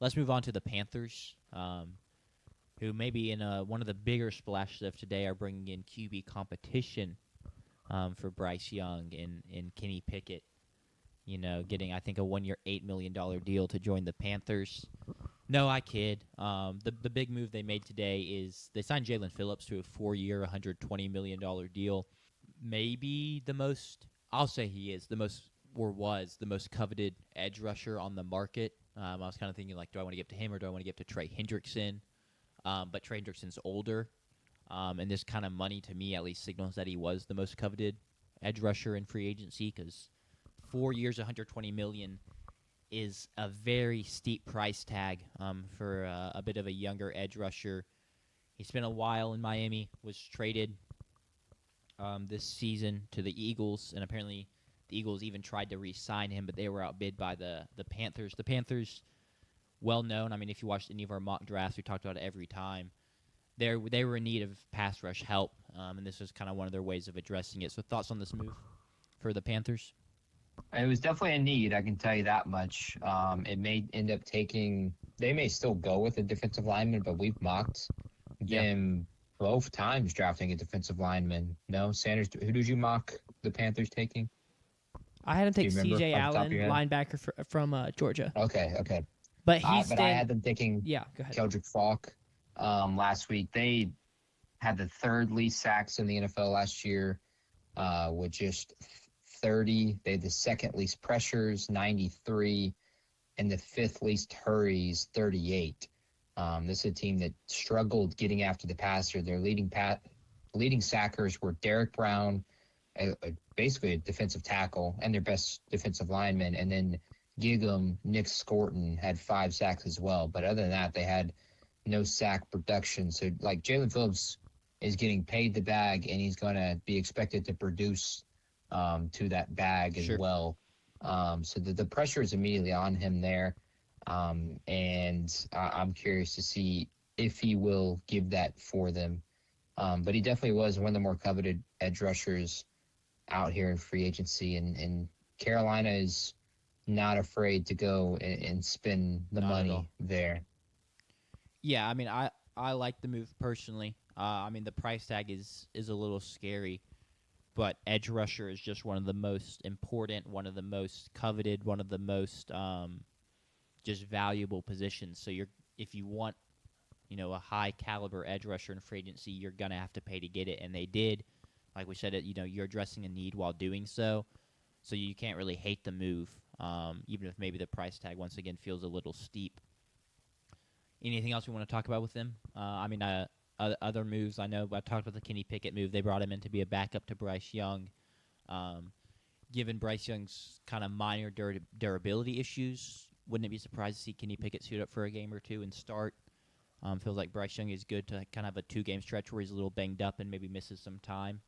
let's move on to the Panthers, who maybe in one of the bigger splashes of today are bringing in QB competition for Bryce Young and Kenny Pickett. Getting, I think, a 1-year, $8 million deal to join the Panthers. No, I kid. The big move they made today is they signed Jaelan Phillips to a 4-year, $120 million deal. Maybe the most, I'll say he is the most, or was the most coveted edge rusher on the market. I was kind of thinking, like, do I want to give to him or do I want to give to Trey Hendrickson? But Trey Hendrickson's older, and this kind of money to me at least signals that he was the most coveted edge rusher in free agency because 4 years, $120 million is a very steep price tag for a bit of a younger edge rusher. He spent a while in Miami, was traded this season to the Eagles, and apparently the Eagles even tried to re-sign him, but they were outbid by the Panthers. The Panthers, well known. I mean, if you watched any of our mock drafts, we talked about it every time. They were in need of pass rush help, and this was kind of one of their ways of addressing it. So thoughts on this move for the Panthers? It was definitely a need, I can tell you that much. It may end up taking – they may still go with a defensive lineman, but we've mocked them both times drafting a defensive lineman. No, Sanders, who did you mock the Panthers taking? I had him take C.J. off the top of Allen, your head? linebacker from Georgia. Okay. But I had them taking Yeah, go ahead. Keldrick Falk last week. They had the third least sacks in the NFL last year with just 30. They had the second least pressures, 93, and the fifth least hurries, 38. This is a team that struggled getting after the passer. Their leading sackers were Derek Brown, basically a defensive tackle, and their best defensive lineman, and then Gig'em, Nick Scorton had 5 sacks as well. But other than that, they had no sack production. So, like, Jaelan Phillips is getting paid the bag, and he's going to be expected to produce to that bag as well. So the pressure is immediately on him there. And I'm curious to see if he will give that for them. But he definitely was one of the more coveted edge rushers out here in free agency. And Carolina is not afraid to go and spend the money there. Yeah, I mean, I like the move personally. I mean, the price tag is a little scary, but edge rusher is just one of the most important, one of the most coveted, one of the most just valuable positions. So if you want, a high caliber edge rusher in free agency, you're gonna have to pay to get it, and they did. Like we said, you're addressing a need while doing so. So you can't really hate the move, even if maybe the price tag once again feels a little steep. Anything else we want to talk about with them? Other moves, I know I talked about the Kenny Pickett move. They brought him in to be a backup to Bryce Young. Given Bryce Young's kind of minor durability issues, wouldn't it be surprised to see Kenny Pickett suit up for a game or two and start? Feels like Bryce Young is good to kind of have a 2-game stretch where he's a little banged up and maybe misses some time.